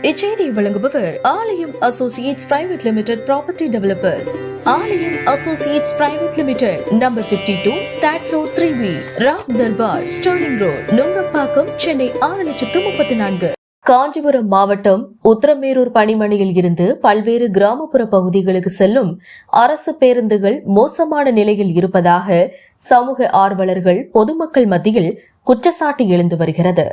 இச்செய்தியை வழங்குபவர் Aalayam associates private limited property developers. Aalayam associates private limited, number 52, third floor, 3B, Ram Darbar, sterling road, Nungambakkam, Chennai 6,34,000. Kanchipuram மாவட்டம் உத்திரமேரூர் பணிமனையில் இருந்து பல்வேறு கிராமப்புற பகுதிகளுக்கு செல்லும் அரசு பேருந்துகள் மோசமான நிலையில் இருப்பதாக சமூக ஆர்வலர்கள் பொதுமக்கள் மத்தியில் குற்றச்சாட்டு எழுந்து வருகிறது.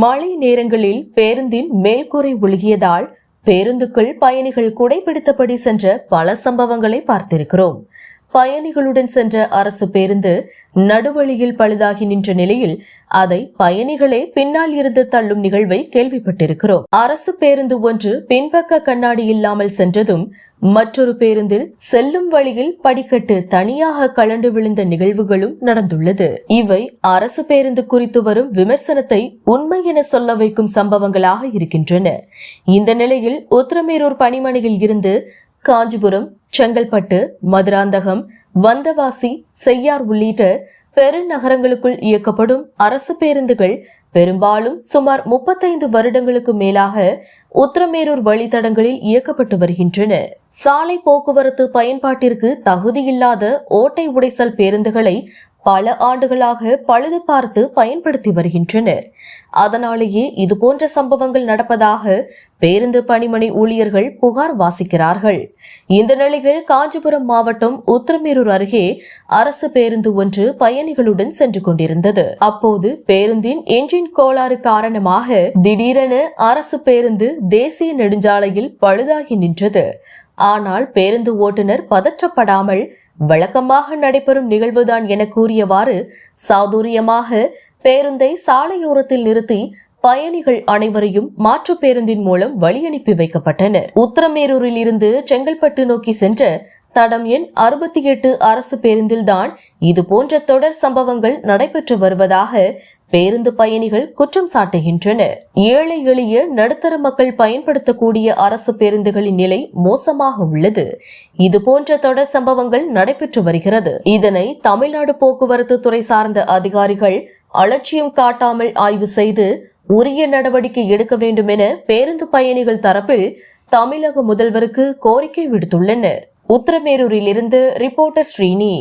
மழை நேரங்களில் பேருந்தின் மேல்கூரை ஒழுகியதால் பேருந்துக்குள் பயணிகள் குடைபிடித்தபடி சென்ற பல சம்பவங்களை பார்த்திருக்கிறோம். பயணிகளுடன் சென்ற அரசு பேருந்து நடுவழியில் பழுதாகி நின்ற நிலையில் அதை பயணிகளே பின்னால் இருந்து தள்ளும் நிகழ்வை கேள்விப்பட்டிருக்கிறோம். அரசு பேருந்து ஒன்று பின்பக்க கண்ணாடி இல்லாமல் சென்றதும் மற்றொரு பேருந்தில் செல்லும் வழியில் படிக்கட்டு தனியாக கலண்டு விழுந்த நிகழ்வுகளும் நடந்துள்ளது. இவை அரசு பேருந்து குறித்து வரும் விமர்சனத்தை உண்மை என சொல்ல வைக்கும் சம்பவங்களாக இருக்கின்றன. இந்த நிலையில் உத்திரமேரூர் பணிமனையில் இருந்து காஞ்சிபுரம், செங்கல்பட்டு, மதுராந்தகம், வந்தவாசி, செய்யார் உள்ளிட்ட பெருநகரங்களுக்குள் இயக்கப்படும் அரசு பேருந்துகள் பெரும்பாலும் சுமார் 35 வருடங்களுக்கு மேலாக உத்திரமேரூர் வழித்தடங்களில் இயக்கப்பட்டு வருகின்றன. சாலை போக்குவரத்து பயன்பாட்டிற்கு தகுதியில்லாத ஓட்டை உடைசல் பேருந்துகளை பல ஆண்டுகளாக பழுது பார்த்து பயன்படுத்தி வருகின்றனர். அதனாலேயே இதுபோன்ற சம்பவங்கள் நடப்பதாக பேருந்து பணிமனை ஊழியர்கள் புகார் வாசிக்கிறார்கள். இந்த நிலையில் காஞ்சிபுரம் மாவட்டம் உத்திரமேரூர் அருகே அரசு பேருந்து ஒன்று பயணிகளுடன் சென்று கொண்டிருந்தது. அப்போது பேருந்தின் என்ஜின் கோளாறு காரணமாக திடீரென அரசு பேருந்து தேசிய நெடுஞ்சாலையில் பழுதாகி நின்றது. ஆனால் பேருந்து ஓட்டுநர் பதற்றப்படாமல் வழக்கமாக நடைபெறும் நிகழ்வுதான் என கூறியவாறு சாதுரியமாக பேருந்தை சாலையோரத்தில் நிறுத்தி பயணிகள் அனைவரையும் மாற்று பேருந்தின் மூலம் வழி அனுப்பி வைக்கப்பட்டனர். உத்திரமேரூரில் இருந்து செங்கல்பட்டு நோக்கி சென்ற தடம் எண் 68 அரசு பேருந்தில்தான் இதுபோன்ற தொடர் சம்பவங்கள் நடைபெற்று வருவதாக பேருந்து பயணிகள் குற்றம் சாட்டுகின்றனர். ஏழை எளிய நடுத்தர மக்கள் பயன்படுத்தக்கூடிய அரசு பேருந்துகளின் நிலை மோசமாக உள்ளது. இதுபோன்ற தொடர் சம்பவங்கள் நடைபெற்று வருகிறது. இதனை தமிழ்நாடு போக்குவரத்து துறை சார்ந்த அதிகாரிகள் அலட்சியம் காட்டாமல் ஆய்வு செய்து உரிய நடவடிக்கை எடுக்க வேண்டும் என பேருந்து பயணிகள் தரப்பில் தமிழக முதல்வருக்கு கோரிக்கை விடுத்துள்ளனர். உத்திரமேரூரில் இருந்து ரிப்போர்ட்டர் ஸ்ரீனி.